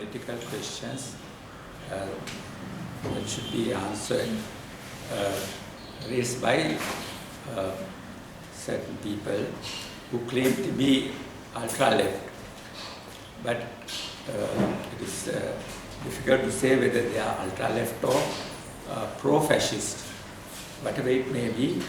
political questions that should be answered, raised by certain people who claim to be ultra-left. But it is difficult to say whether they are ultra-left or pro-fascist. Whatever it may be,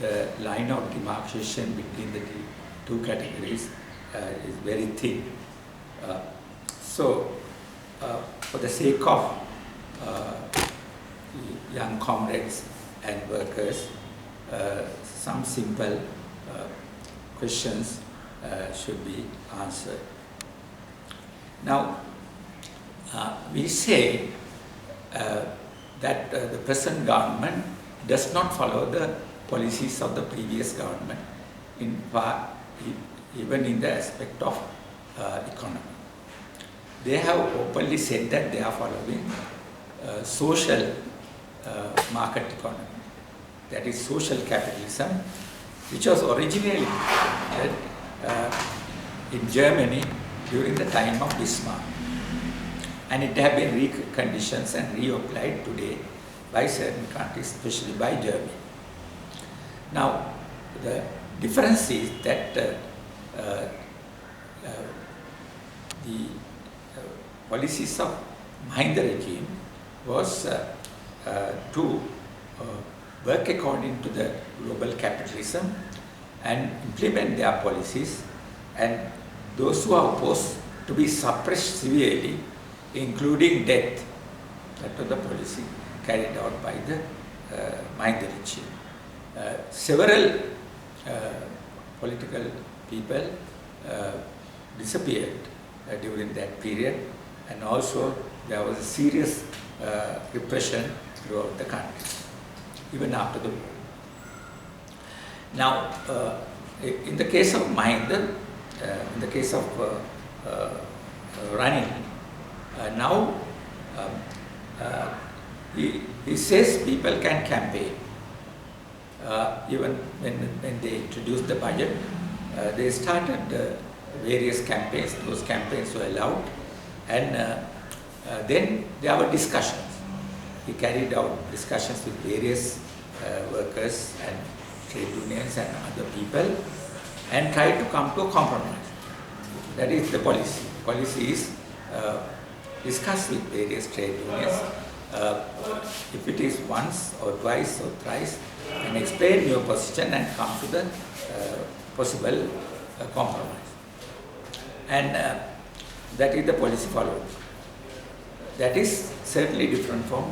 the line of demarcation between the two categories is very thin. So, for the sake of young comrades and workers, some simple questions should be answered. Now, we say that the present government does not follow the policies of the previous government, in part, even in the aspect of economy. They have openly said that they are following social market economy, that is social capitalism, which was originally in Germany during the time of Bismarck. And it has been reconditioned and reapplied today by certain countries, especially by Germany. Now, the difference is that the policies of Mahinda regime was to work according to the global capitalism and implement their policies, and those who are opposed to be suppressed severely, including death. That was the policy carried out by the Mahinda regime. Several political people disappeared during that period, and also there was a serious repression throughout the country, even after the war. Now, in the case of Mahinda, in the case of Ranil, now he says people can campaign. Even when they introduced the budget, they started various campaigns. Those campaigns were allowed, and then there were discussions. He carried out discussions with various workers and trade unions and other people, and tried to come to a compromise. That is the policy. Policy is discussed with various trade unions. If it is once or twice or thrice, and explain your position and come to the possible compromise. And that is the policy followed. That is certainly different from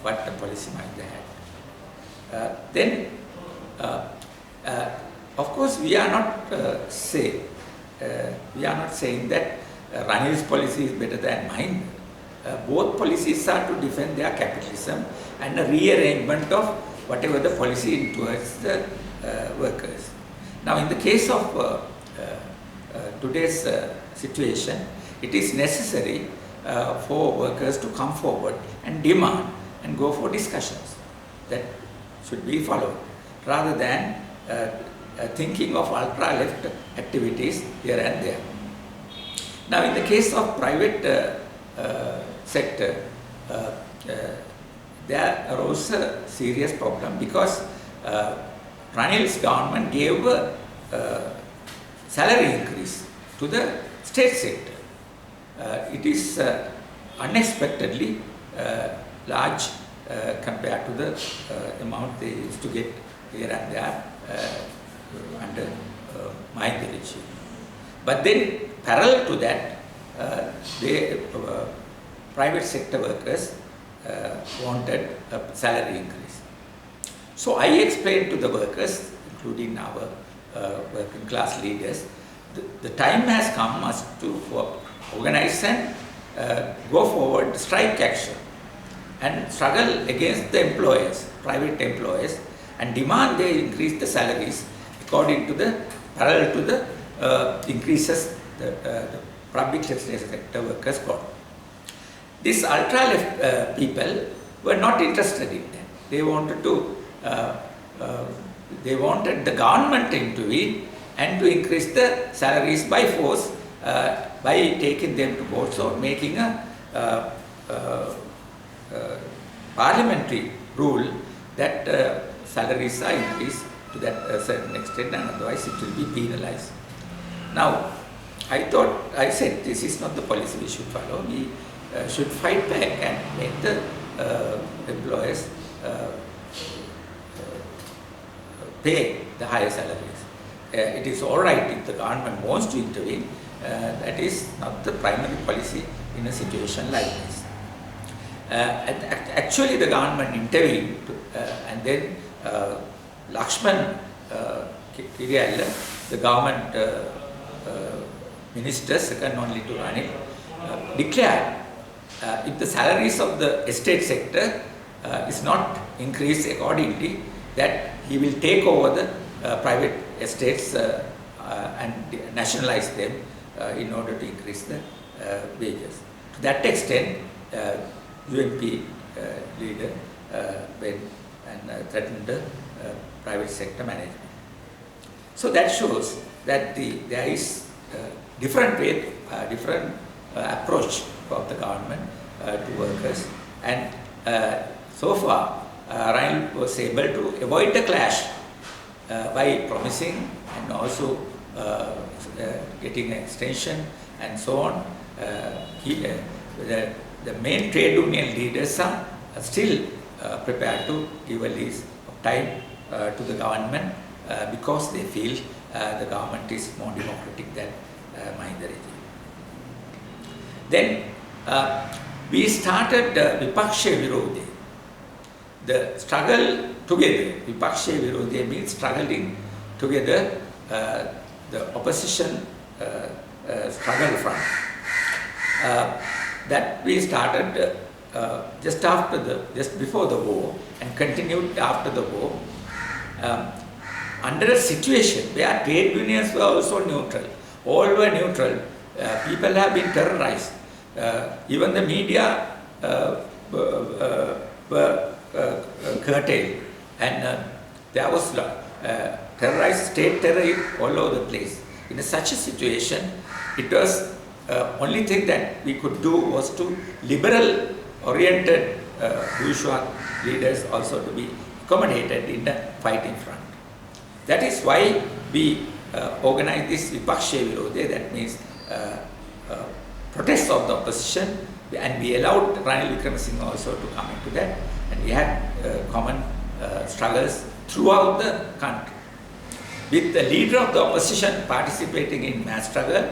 what the policy might have had. Of course, we are not saying that Ranil's policy is better than mine. Both policies are to defend their capitalism and a rearrangement of whatever the policy towards the workers. Now, in the case of today's situation, it is necessary for workers to come forward and demand and go for discussions that should be followed, rather than thinking of ultra-left activities here and there. Now, in the case of private sector, there arose a serious problem because Ranil's government gave a salary increase to the state sector. It is unexpectedly large compared to the amount they used to get here and there under Mahinda regime. But then, parallel to that, private sector workers wanted a salary increase. So I explained to the workers, including our working class leaders, the time has come us to organize and go forward, strike action, and struggle against the employers, private employers, and demand they increase the salaries according to the, parallel to the increases the public sector workers got. These ultra-left people were not interested in that. They wanted to, they wanted the government to intervene and to increase the salaries by force, by taking them to court, or making a uh, uh, parliamentary rule that salaries are increased to that certain extent, and otherwise it will be penalized. Now, I said this is not the policy we should follow. We should fight back and make the employers pay the higher salaries. It is all right if the government wants to intervene. That is not the primary policy in a situation like this. Actually, the government intervened, and then Lakshman Kiriyalla, the government minister, second only to Ranil, declared if the salaries of the estate sector is not increased accordingly, that he will take over the private estates and nationalize them in order to increase the wages. To that extent, UNP leader went and threatened the private sector management. So that shows that there is different way, different approach of the government to workers, and so far Ranil was able to avoid the clash by promising and also getting an extension and so on. The main trade union leaders are still prepared to give a lease of time to the government because they feel the government is more democratic than Mahinda regime. Then we started Vipaksha Virodhe. The struggle together, Vipaksha Virodhe means struggling together, the opposition struggle front. That we started just before the war and continued after the war, under a situation where trade unions were also neutral. All were neutral. People have been terrorized. Even the media were curtailed, and there was terrorized state terror all over the place. In such a situation, it was only thing that we could do was to liberal-oriented bourgeois leaders also to be accommodated in the fighting front. That is why we organized this Vipaksha Virodhe, that means protest of the opposition, and we allowed Ranil Wickremesinghe also to come into that, and we had common struggles throughout the country. With the leader of the opposition participating in mass struggle,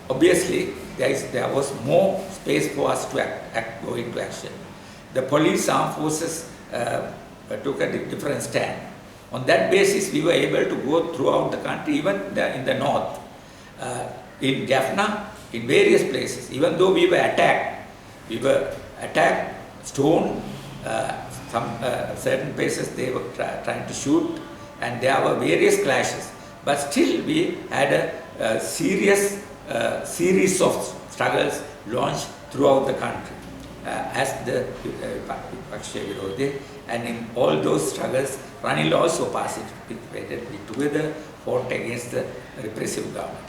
obviously there was more space for us to go into action. The police armed forces took a different stand. On that basis, we were able to go throughout the country, even in the north, in Jaffna, in various places. Even though we were attacked, stoned, certain places they were trying to shoot, and there were various clashes. But still we had a serious series of struggles launched throughout the country as the Vipaksha Virodhe, and in all those struggles Ranil also participated. We together fought against the repressive government.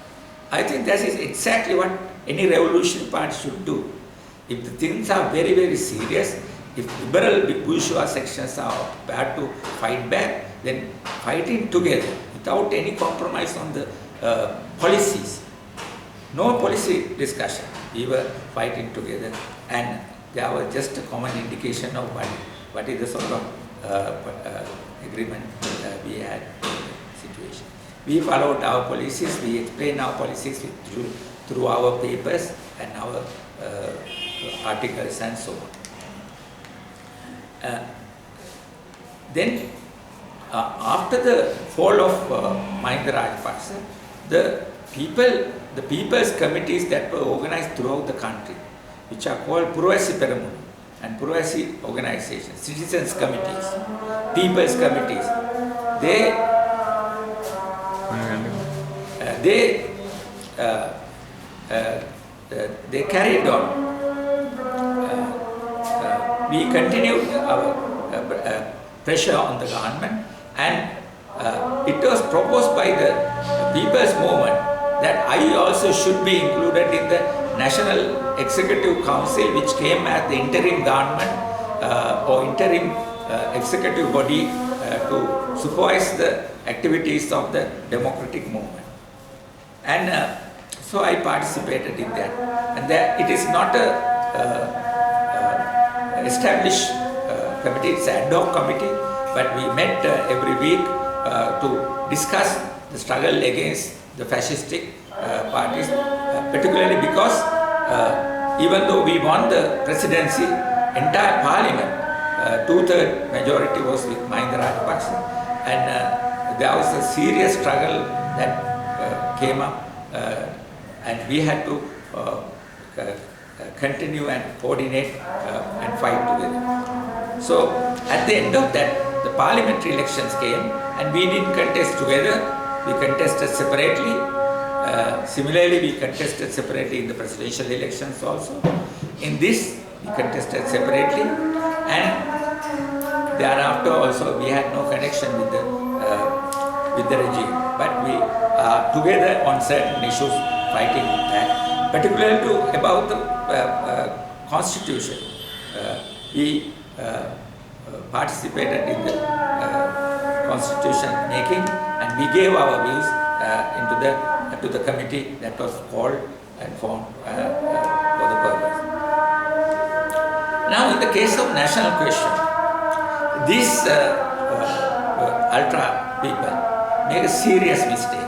I think that is exactly what any revolutionary party should do. If the things are very, very serious, if liberal bourgeois sections are prepared to fight back, then fighting together without any compromise on the policies. No policy discussion. We were fighting together, and there was just a common indication of what is the sort of agreement we had in the situation. We followed our policies, we explained our policies through our papers and our articles and so on. Then, after the fall of Mahinda Rajapaksa, the people's committees that were organized throughout the country, which are called Purvasi Peramunu and Purvasi organizations, citizens committees, people's committees, they carried on. We continued our pressure on the government, and it was proposed by the people's movement that I also should be included in the National Executive Council, which came as the interim government or interim executive body to supervise the activities of the democratic movement. And so I participated in that. And it is not a established committee, it's an ad hoc committee, but we met every week to discuss the struggle against the fascistic parties, particularly because even though we won the presidency, entire parliament, 2/3 majority was with Mahinda Rajapaksa, and there was a serious struggle that came up, and we had to continue and coordinate and fight together. So at the end of that, the parliamentary elections came, and we didn't contest together, we contested separately. Similarly, we contested separately in the presidential elections also. In this, we contested separately, and thereafter also we had no connection with the regime, but we are together on certain issues fighting that. Particularly about the constitution, we participated in the constitution making, and we gave our views to the committee that was called and formed for the purpose. Now, in the case of national question, these ultra people make a serious mistake.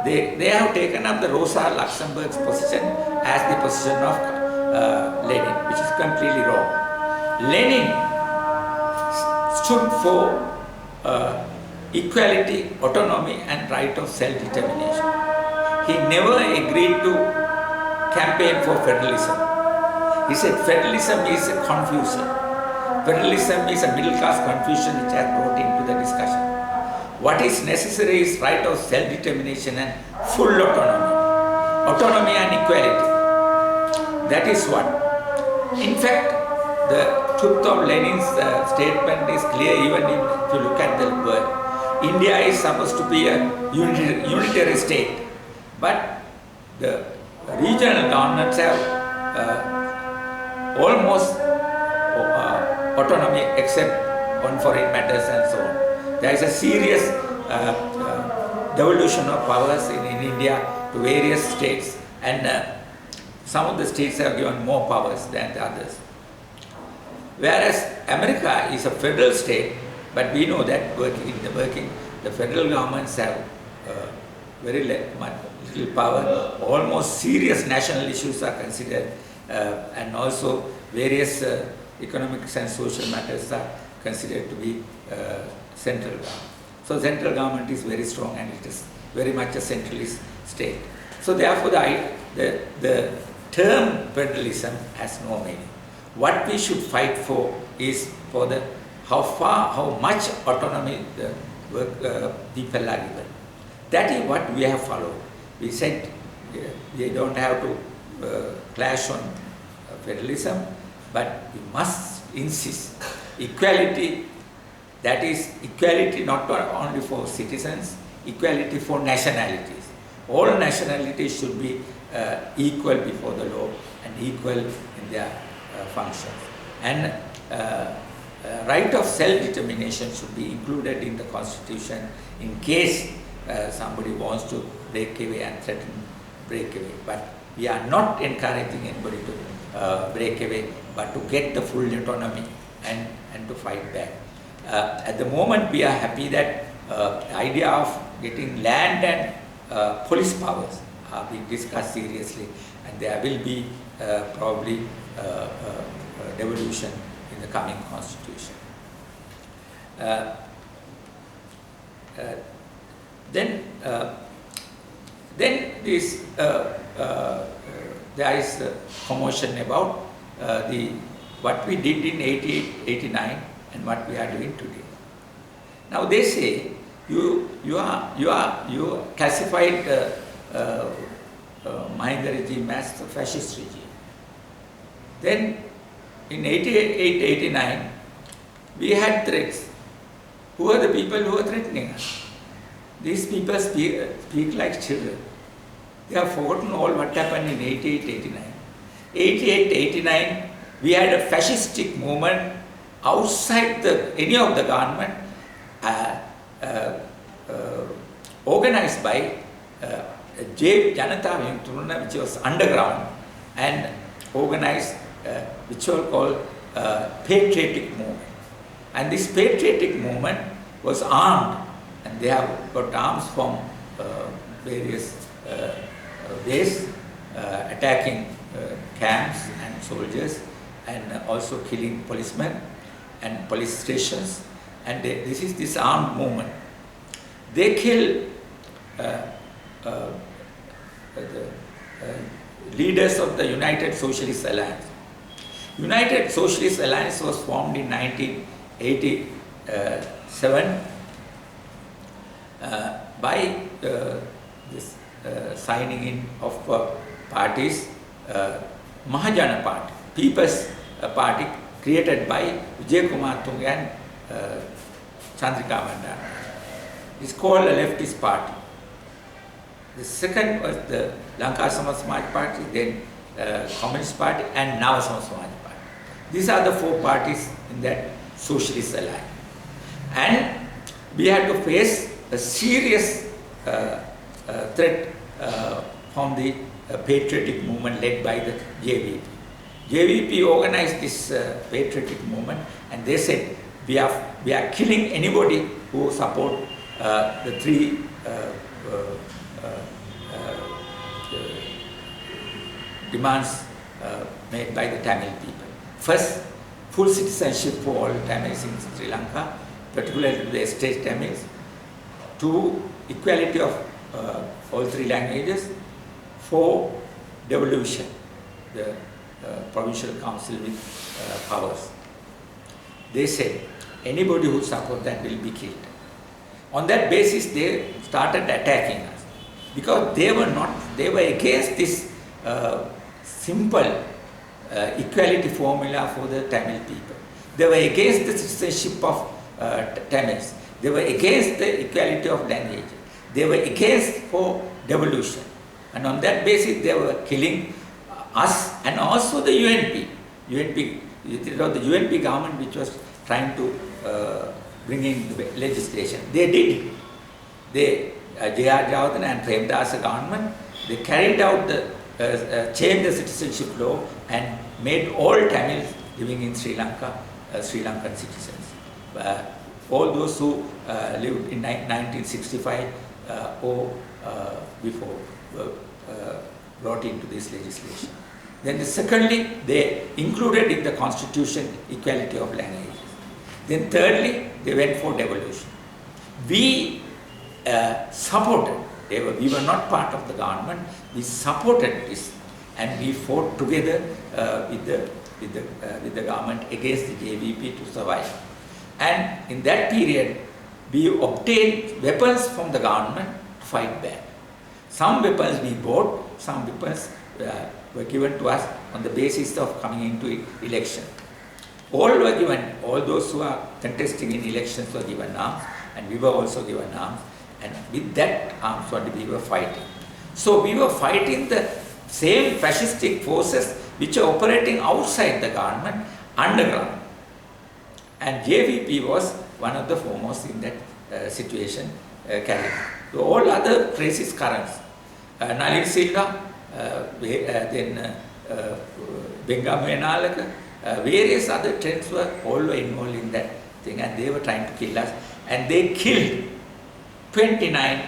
They have taken up the Rosa Luxemburg's position as the position of Lenin, which is completely wrong. Lenin stood for equality, autonomy, and right of self-determination. He never agreed to campaign for federalism. He said federalism is a confusion. Federalism is a middle-class confusion which has brought into the discussion. What is necessary is right of self-determination and full autonomy. Autonomy and equality. That is what. In fact, the truth of Lenin's statement is clear even if you look at the word. India is supposed to be a unitary state, but the regional governments have almost autonomy except on foreign matters and so on. There is a serious devolution of powers in India to various states, and some of the states have given more powers than the others. Whereas America is a federal state, but we know that the federal governments have very little power. Almost serious national issues are considered, and also various economic and social matters are considered to be central government. So central government is very strong, and it is very much a centralist state. So therefore the term federalism has no meaning. What we should fight for is for the how much autonomy the people are given. That is what we have followed. We said we don't have to clash on federalism, but we must insist equality. That is equality not only for citizens, equality for nationalities. All nationalities should be equal before the law and equal in their functions. And right of self-determination should be included in the constitution in case somebody wants to break away and threaten break away. But we are not encouraging anybody to break away, but to get the full autonomy and to fight back. At the moment, we are happy that the idea of getting land and police powers are being discussed seriously, and there will be probably devolution in the coming constitution. Then this there is a commotion about what we did in 88, 89 and what we are doing today. Now they say you classified Mahinda regime as the fascist regime. Then in 88, 89, we had threats. Who are the people who are threatening us? These people speak like children. They have forgotten all what happened in 88, 89. 88, 89, we had a fascistic movement outside any of the government, organized by Janata Vimturna, which was underground, and organized, which were called patriotic movement. And this patriotic movement was armed, and they have got arms from various ways, attacking camps and soldiers, and also killing policemen and police stations. And this armed movement. They killed the leaders of the United Socialist Alliance. United Socialist Alliance was formed in 1987 by this signing in of parties, Mahajana Party, People's Party, created by Vijay Kumar Tunga and Chandrika Bandara. It's called a leftist party. The second was the Lanka Samaj Party, then Communist Party, and now Samaj Party. These are the four parties in that socialist alliance. And we had to face a serious threat from the patriotic movement led by the JVP. JVP organized this patriotic movement, and they said, we are killing anybody who support the three demands made by the Tamil people. First, full citizenship for all Tamils in Sri Lanka, particularly the estate Tamils. Two, equality of all three languages. Four, devolution, the provincial council with powers. They said anybody who supports that will be killed. On that basis, they started attacking us because they were against this simple equality formula for the Tamil people. They were against the citizenship of Tamils. They were against the equality of language. They were against for devolution. And on that basis, they were killing us and also the UNP. It was the UNP government which was trying to bring in the legislation. They did it. J.R. Jayawardena and Premdasa government, they carried out changed the citizenship law and made all Tamils living in Sri Lanka Sri Lankan citizens. All those who lived in 1965 or before brought into this legislation. Then secondly, they included in the constitution equality of languages. Then thirdly, they went for devolution. We supported, we were not part of the government, we supported this and we fought together with the government against the JVP to survive. And in that period, we obtained weapons from the government to fight back. Some weapons we bought, some weapons were given to us on the basis of coming into election. All were given, all those who are contesting in elections were given arms, and we were also given arms, and with that arms we were fighting. So we were fighting the same fascistic forces which are operating outside the government, underground. And JVP was one of the foremost in that situation carried. So all other crisis currents, Nalin Silva, then Bengam Venalaka, various other trends were all involved in that thing, and they were trying to kill us. And they killed 29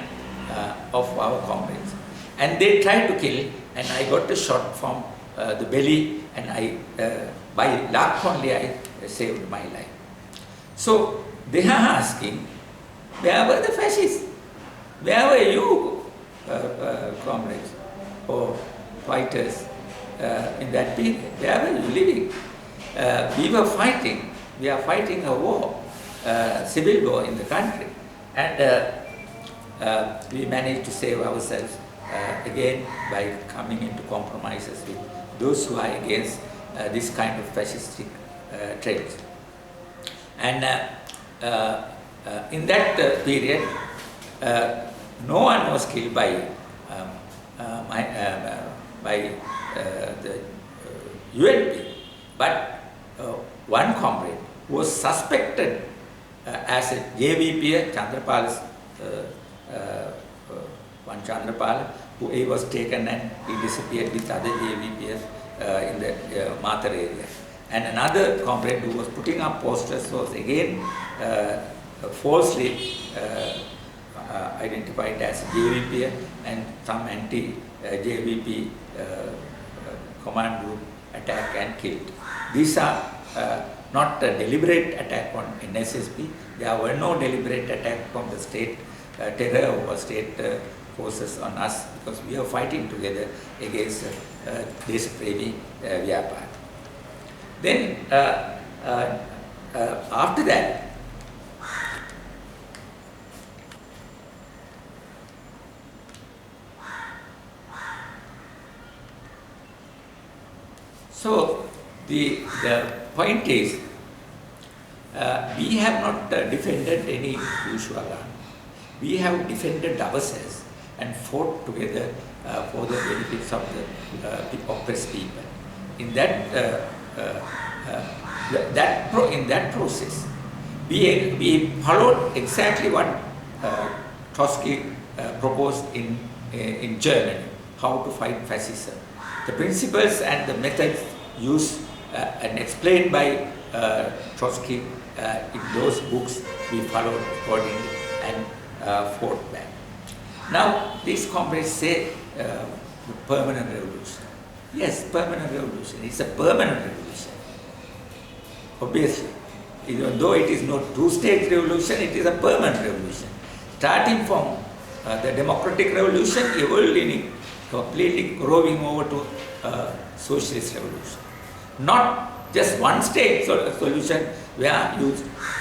of our comrades. And they tried to kill, and I got a shot from the belly, and by luck only I saved my life. So they are asking, where were the fascists? Where were you, comrades or fighters in that period? Where were you living? We were fighting. We are fighting a war, civil war in the country, and we managed to save ourselves again by coming into compromises with those who are against this kind of fascistic traits. And in that period, no one was killed by by the UNP, but one comrade was suspected as a JVP, Chandrapala's one Chandrapala, who he was taken and he disappeared with other JVPs in the Mathur area. And another comrade who was putting up posters was again falsely identified as JVP and some anti-JVP command group attack and killed. These are not a deliberate attack on NSSP. There were no deliberate attack from the state terror or state forces on us, because we are fighting together against Deshapremi Vyapar. Then after that, so the point is, we have not defended any bourgeois government. We have defended ourselves and fought together for the benefits of the oppressed people. In that in that process, we followed exactly what Trotsky proposed in Germany, how to fight fascism. The principles and the methods used and explained by Trotsky in those books, we followed accordingly and fought back. Now, these comrades say permanent revolution. Yes, permanent revolution. It's a permanent revolution. Obviously, even though it is not two-stage revolution, it is a permanent revolution. Starting from the democratic revolution, evolving, completely growing over to socialist revolution. Not just one stage solution where you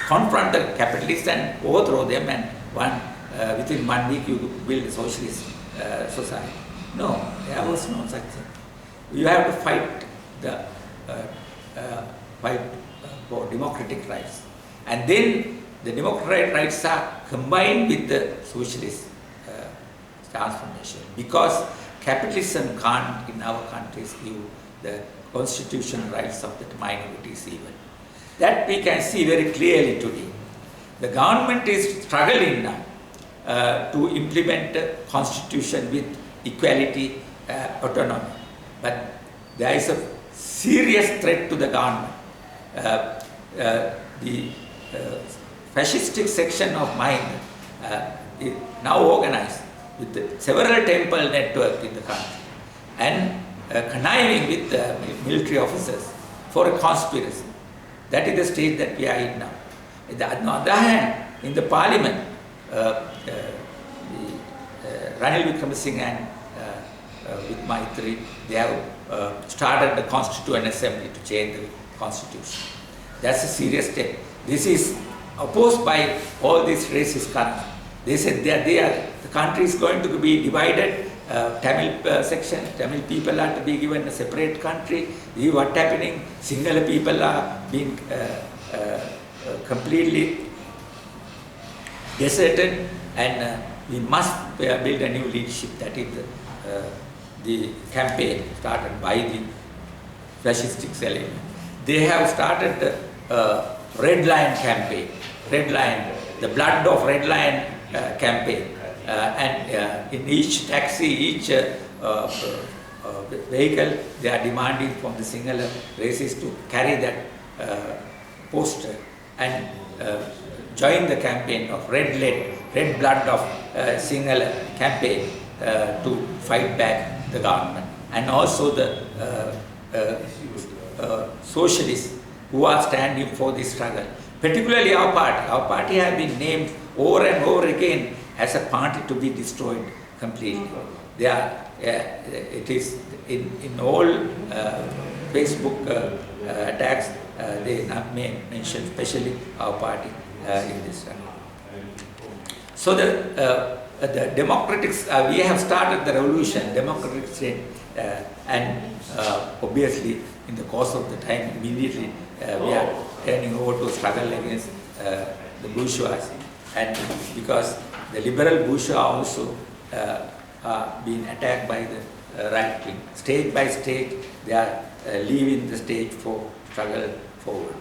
confront the capitalists and overthrow them, and within 1 week you build a socialist society. No, there was no such thing. You have to fight for democratic rights, and then the democratic rights are combined with the socialist transformation, because capitalism can't in our countries give the constitutional rights of the minorities even. That we can see very clearly today. The government is struggling now to implement a constitution with equality, autonomy. But there is a serious threat to the government. The fascistic section of mind is now organized with several temple network in the country and conniving with military officers for a conspiracy. That is the stage that we are in now. On the other hand, in the parliament, Ranil Wickremesinghe and with Maitri, they have started the Constituent Assembly to change the constitution. That's a serious step. This is opposed by all these racist currents. They said the country is going to be divided. Tamil section, Tamil people are to be given a separate country. See what happening? Sinhala people are being completely deserted, and we must build a new leadership. That is the campaign started by the fascistic element. They have started the Red Lion campaign, Red Lion, the blood of Red Lion campaign. And in each taxi, each vehicle, they are demanding from the Sinhala races to carry that poster and join the campaign of red blood of Sinhala campaign to fight back the government. And also the socialists who are standing for this struggle, particularly our party. Our party has been named over and over again as a party to be destroyed completely. They are, it is in all Facebook attacks, they mention especially our party in this struggle. So the democrats, we have started the revolution, democratic state, and obviously in the course of the time immediately we are turning over to struggle against the bourgeoisie, and because the liberal bourgeois also are being attacked by the right wing. Stage by stage, they are leaving the stage for struggle forward.